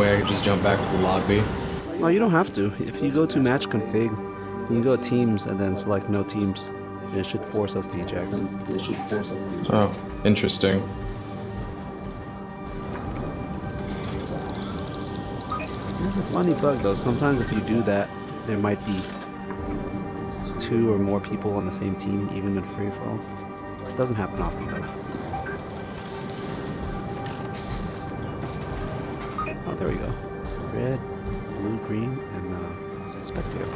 way I could just jump back to the lobby? No, you don't have to. If you go to match config, you can go teams and then select no teams. And it should force us to eject. Oh, interesting. There's a funny bug though. Sometimes if you do that, there might be 2 or more people on the same team, even in free for all. It doesn't happen often though. Oh, there we go. So red, blue, green, and spectator.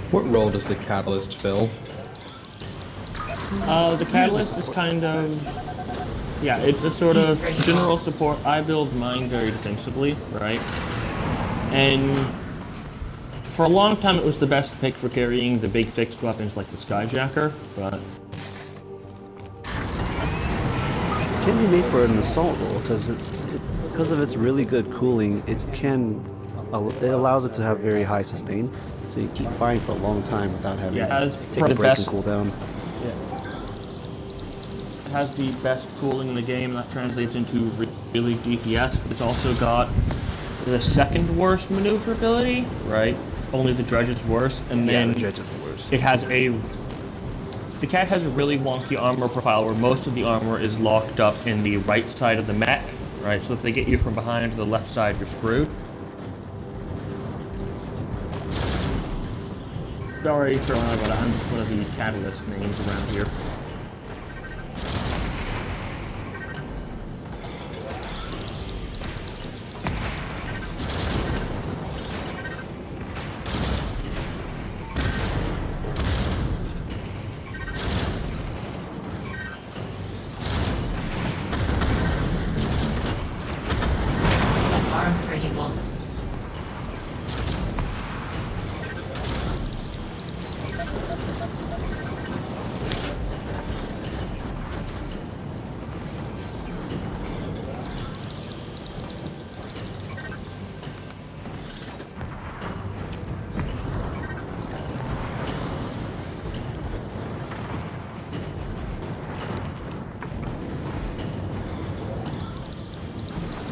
What role does the catalyst fill? The catalyst is kind of... Yeah, it's a sort of general support. I build mine very defensively, right? And for a long time it was the best pick for carrying the big fixed weapons like the Skyjacker, but... It can be made for an assault role because of its really good cooling. It allows it to have very high sustain, so you keep firing for a long time without having to take a break and cool down. Yeah. It has the best cooling in the game, and that translates into really DPS, but it's also got the second worst maneuverability, right? Only the dredge is worse, and then the dredge is the worst. It has the cat has a really wonky armor profile where most of the armor is locked up in the right side of the mech, right? So if they get you from behind to the left side, you're screwed. Sorry for but I'm just one of the catalyst names around here.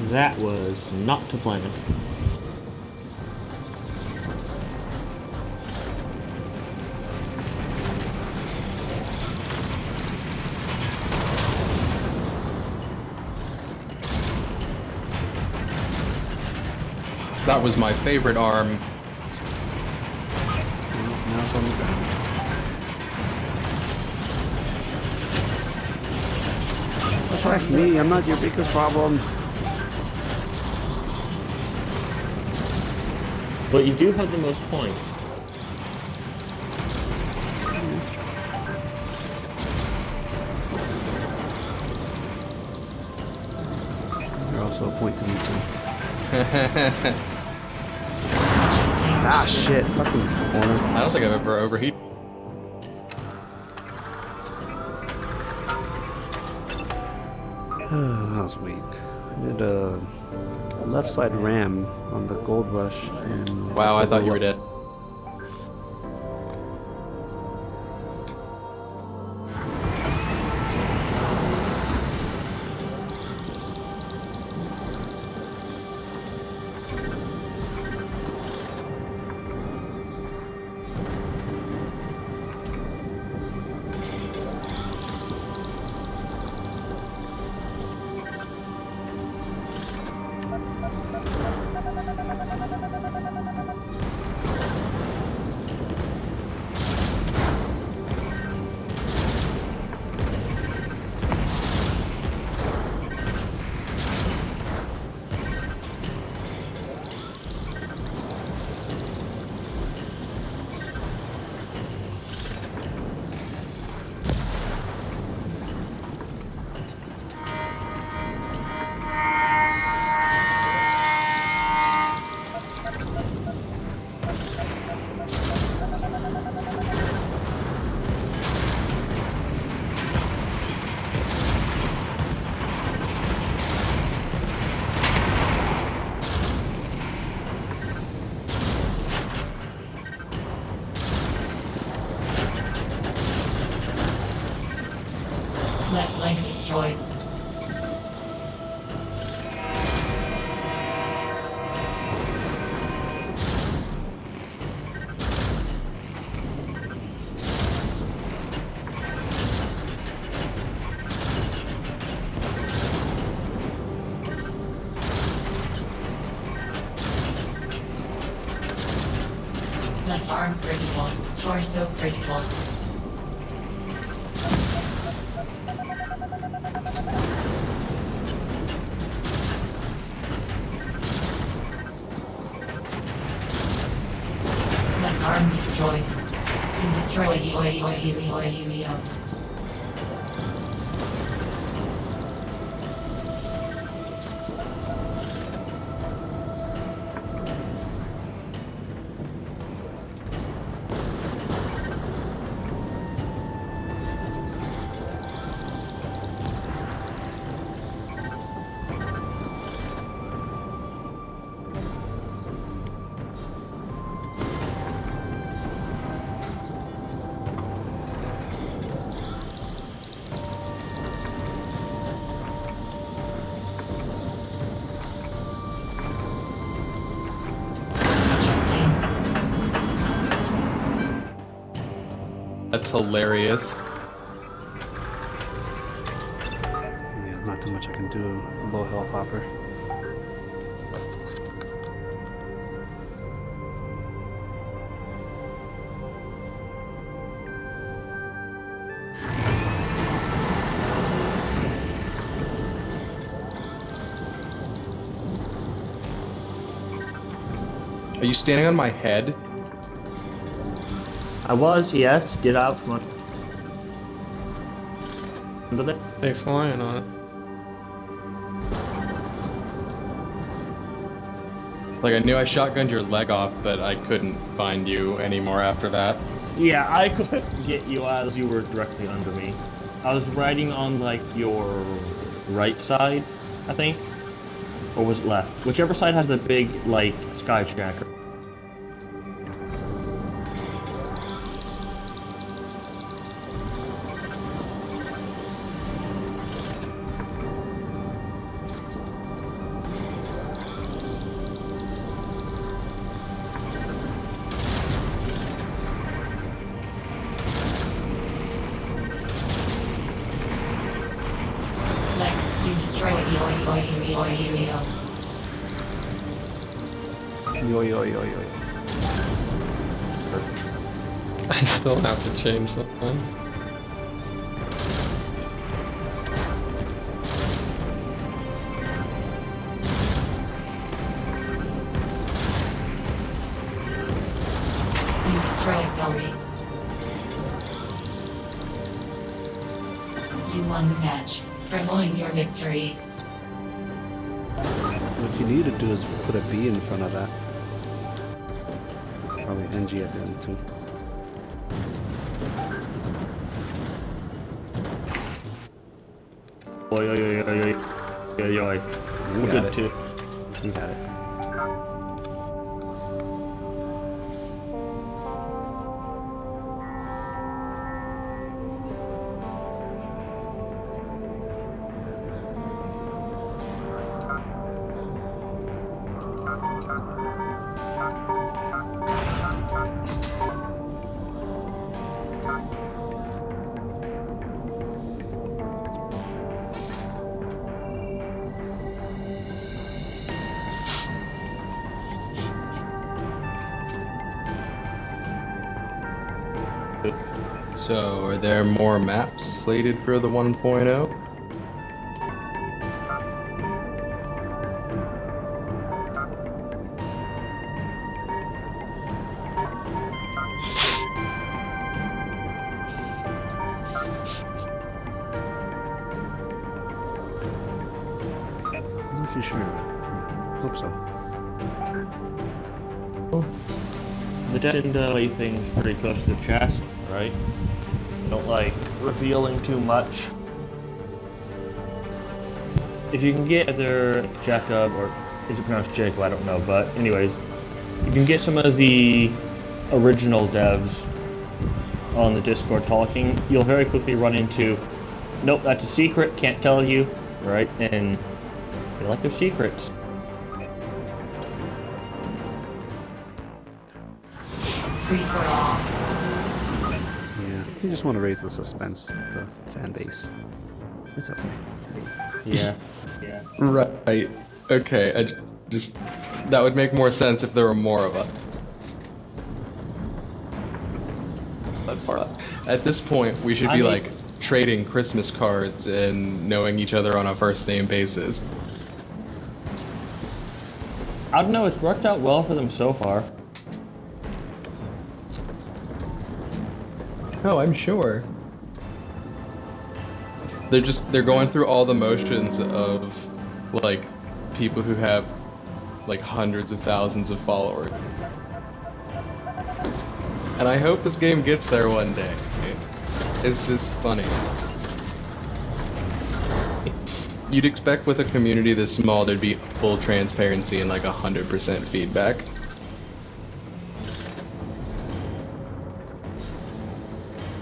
That was not to plan. That was my favorite arm. Now it's on the ground. Attack me, I'm not your biggest problem. But you do have the most points. You're also a point to me too. Ah shit, fucking corner. I don't think I've ever overheated. That was weak. I did a left side ram on the gold rush and Wow, I thought you were dead. Left arm critical. Torso critical. Left arm destroyed. You destroyed Elio. That's hilarious. Yeah, not too much I can do. Low health hopper. Are you standing on my head? I was, yes. Get out from under there. They flying on it. Like, I knew I shotgunned your leg off, but I couldn't find you anymore after that. Yeah, I couldn't get you as you were directly under me. I was riding on, like, your right side, I think. Or was it left? Whichever side has the big, like, skyjacker. Left. You destroyed Elio. Yo yo yo yo. I still have to change something. You destroyed Belly. You won the match. Prolong your victory. What you need to do is put a B in front of that. Probably NG at the end too. Oi, oi, oi, oi, oi. Oi, oi. You We're got good it. too. You got it. So, are there more maps slated for the 1.0? Not too sure. Hope so. The dead lay thing's pretty close to the chest, right? Don't like revealing too much. If you can get either Jacob, or is it pronounced Jacob? I don't know, but anyways, you can get some of the original devs on the Discord talking, you'll very quickly run into, nope, that's a secret, can't tell you, right? And they like their secrets. Free for all. Yeah, you just want to raise the suspense of the fan base. It's okay. Yeah. Yeah. Right. Okay, just... That would make more sense if there were more of us. At this point, we should be like trading Christmas cards and knowing each other on a first name basis. I don't know, it's worked out well for them so far. Oh, I'm sure. They're going through all the motions of like people who have like hundreds of thousands of followers. And I hope this game gets there one day. It's just funny. You'd expect with a community this small there'd be full transparency and like 100% feedback.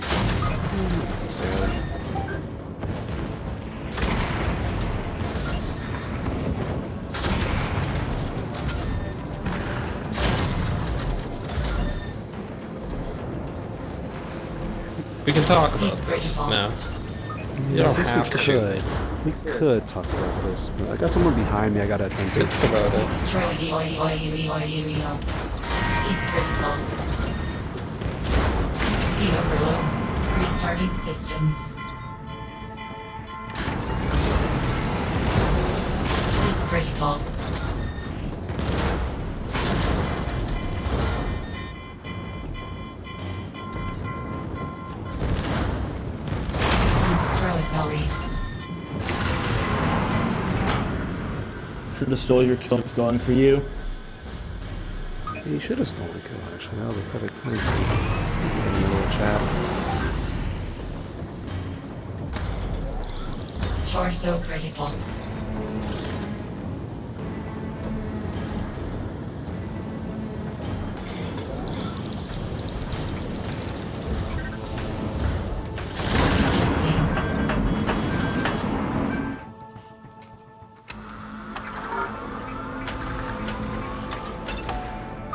Not necessarily. We can talk about this now. You Yeah, don't I guess have to we shoot could. me. We could talk about this, but I got someone behind me I gotta attend to. Think about it. Destroy the Heat critical. Heat overload. Restarting systems. Heat critical. Destroy Valley. Should have stole your kill. It's going for you. You should have stolen a kill, actually. That was a perfect time to get in the little chat. Torso critical.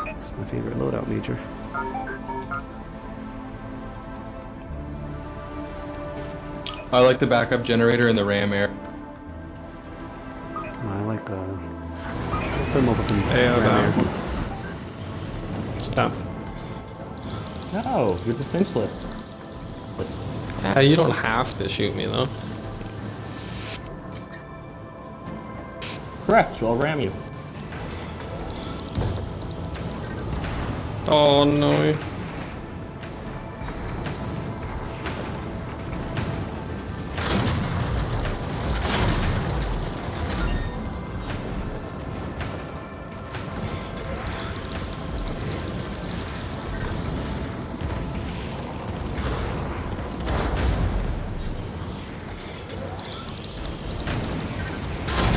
It's my favorite loadout major. I like the backup generator and the RAM air. I like thermal weapon. Yeah, ram air. Stop. No, you're defenseless. You don't have to shoot me though. Correct, so I'll ram you. Oh no.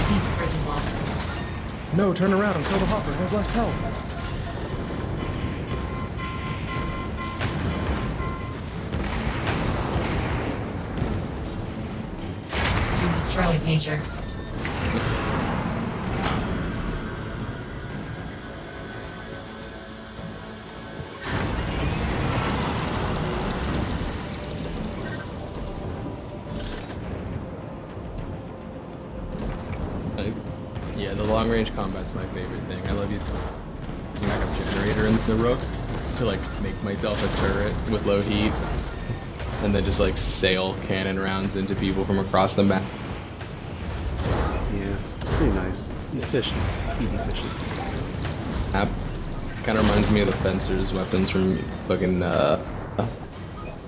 Heat critical. No, turn around. Kill the hopper. He has less health. You destroyed Major. Yeah, the long range combat's my favorite thing. I love using backup generator in the rook to like make myself a turret with low heat, and then just like sail cannon rounds into people from across the map. Yeah, pretty nice. Efficient. Heat efficient. Kind of reminds me of the Fencer's weapons from fucking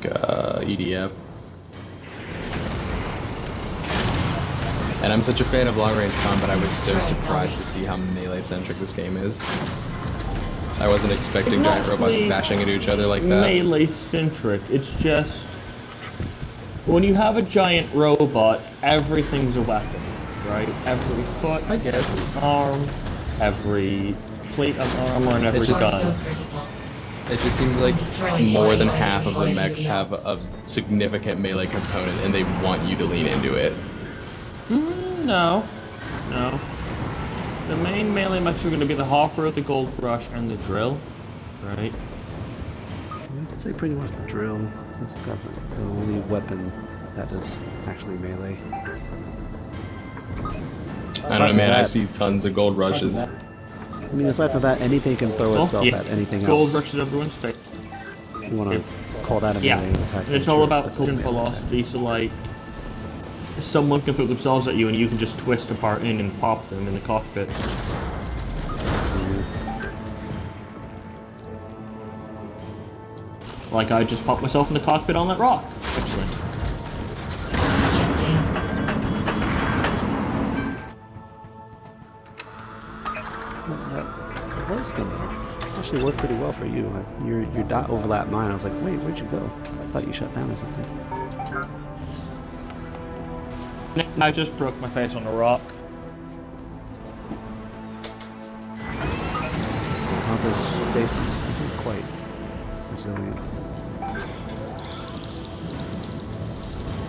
EDF. And I'm such a fan of long range combat, I was so surprised to see how melee centric this game is. I wasn't expecting giant robots bashing into each other like that. Melee centric. It's just when you have a giant robot, everything's a weapon, right? Every foot, I guess. arm, every plate of armor, and every just- Torso gun. critical. It just seems like more than half of the mechs have a significant melee component and they want you to lean into it. No. No. The main melee mechs are going to be the Hopper, the Gold Rush, and the Drill, right? I'd say pretty much the drill. It's got the only weapon that is actually melee. I don't know, man, I see tons of gold rushes. I mean, aside from that, anything can throw itself yeah. at anything Gold else. Rush is everyone's favorite. You wanna call that a Yeah, melee attack. and it's I'm all sure about that's a collision melee attack. velocity. So like, someone can throw themselves at you, and you can just twist apart in and pop them in the cockpit. Like I just popped myself in the cockpit on that rock. Excellent. Ejecting. That was gonna actually work pretty well for you. Like, your dot overlapped mine. I was like, wait, where'd you go? I thought you shut down or something. I just broke my face on a rock. Hopper's face is quite resilient.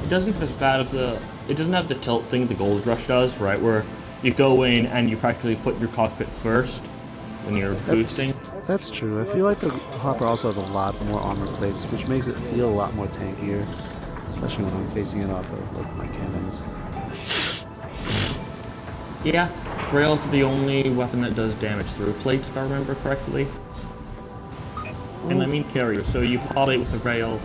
It doesn't have as bad of the. It doesn't have the tilt thing the Gold Rush does, right? Where you go in and you practically put your cockpit first when you're boosting. That's true. I feel like the Hopper also has a lot more armor plates, which makes it feel a lot more tankier, especially when I'm facing it off with my cannons. Yeah, Rail's the only weapon that does damage through plates, if I remember correctly. And I mean carrier, so you pop it with a rail,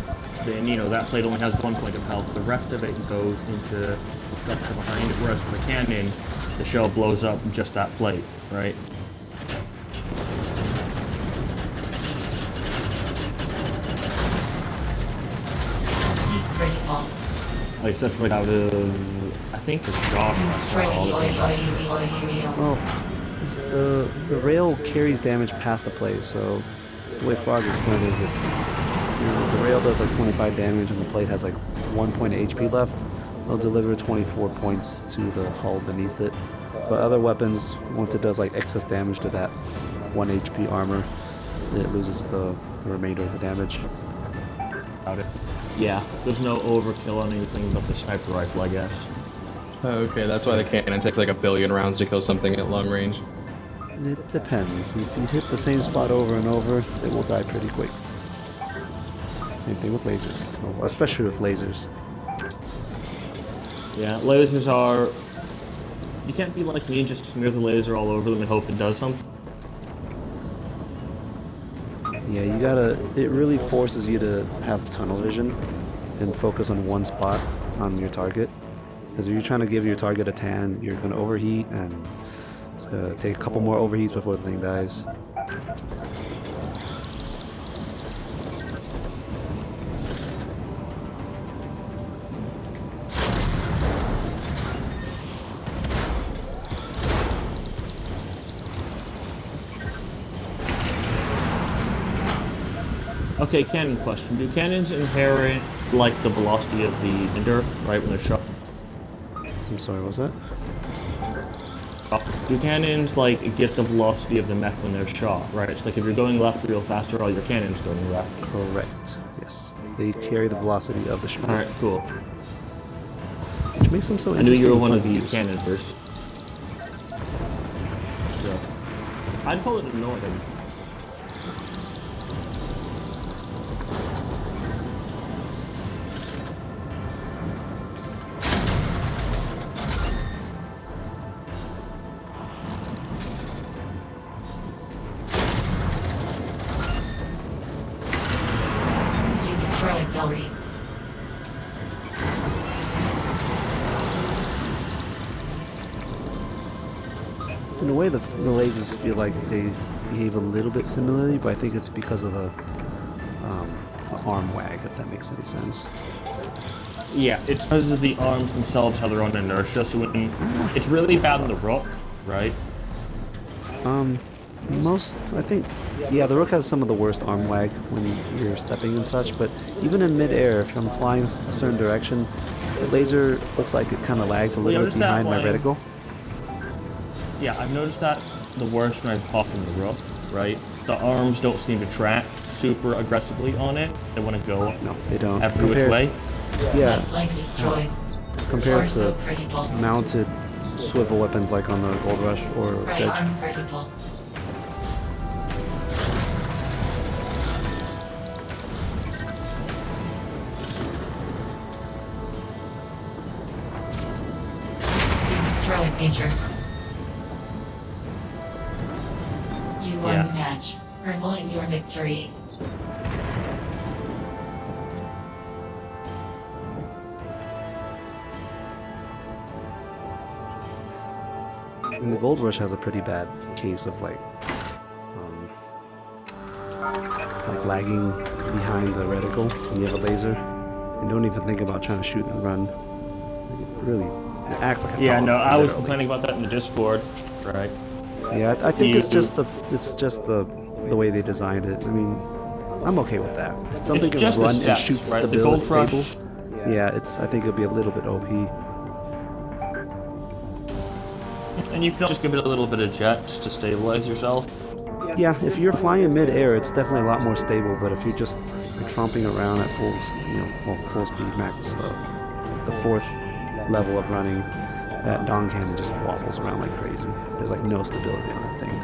then you know that plate only has 1 point of health. The rest of it goes into the structure behind it, whereas with a cannon, the shell blows up just that plate, right? Heat critical. At least that's right out of, I think, the shot. Destroying oil. Well, the rail carries damage past the plate, so the way Frog explained it is if the rail does like 25 damage and the plate has like 1 point of HP left, they'll deliver 24 points to the hull beneath it. But other weapons, once it does like excess damage to that 1 HP armor, it loses the remainder of the damage. About it. Yeah, there's no overkill on anything but the sniper rifle, I guess. Okay, that's why the cannon takes like 1 billion rounds to kill something at long range. It depends. If you hit the same spot over and over, it will die pretty quick. Same thing with lasers, especially with lasers. Yeah, lasers are... You can't be like me and just smear the laser all over them and hope it does something. Yeah, you gotta. It really forces you to have tunnel vision and focus on one spot on your target. Because if you're trying to give your target a tan, you're gonna overheat, and it's gonna take a couple more overheats before the thing dies. Okay, cannon question. Do cannons inherit, like, the velocity of the ender, right, when they're shot? I'm sorry, what was that? Do cannons, like, get the velocity of the mech when they're shot, right? It's like if you're going left real fast, are all your cannons going left? Correct. Yes. They carry the velocity of the shot. Alright, cool. Which makes them so I knew interesting. you were and one fun of to the use. cannoners. So, I'd call it annoying. You destroyed Belly. In a way, the lasers feel like they behave a little bit similarly, but I think it's because of the arm wag, if that makes any sense. Yeah, it's because of the arms themselves, how they're on inertia, so when it's really bad in the rook, right? I think, yeah, the Rook has some of the worst arm wag when you're stepping and such, but even in midair, if I'm flying a certain direction, the laser looks like it kind of lags a little bit noticed that behind my when- reticle. Yeah, I've noticed that the worst when I pop in the rook, right? The arms don't seem to track super aggressively on it. They want to go No, they don't. every which way. Yeah, Left leg destroyed. compared Torso to critical. mounted swivel weapons like on the Gold Rush or Right Judge. arm critical. You destroyed Major. You won Yeah. the match. Earn your victory. And the Gold Rush has a pretty bad case of like lagging behind the reticle when you have a laser, and don't even think about trying to shoot and run. It really, it acts like a Yeah, dog, no, I was literally. complaining about that in the Discord, right? Yeah, I think it's just the way they designed it. I mean, I'm okay with that. If something It's can just the run and steps, shoot right? The stable, Gold stable. Rush. Yeah, I think it'll be a little bit OP. And you can just give it a little bit of jet to stabilize yourself. Yeah, if you're flying in mid-air, it's definitely a lot more stable. But if you're just tromping around at full speed max, the 4th level of running, that Dawn Cannon just wobbles around like crazy. There's like no stability on that thing.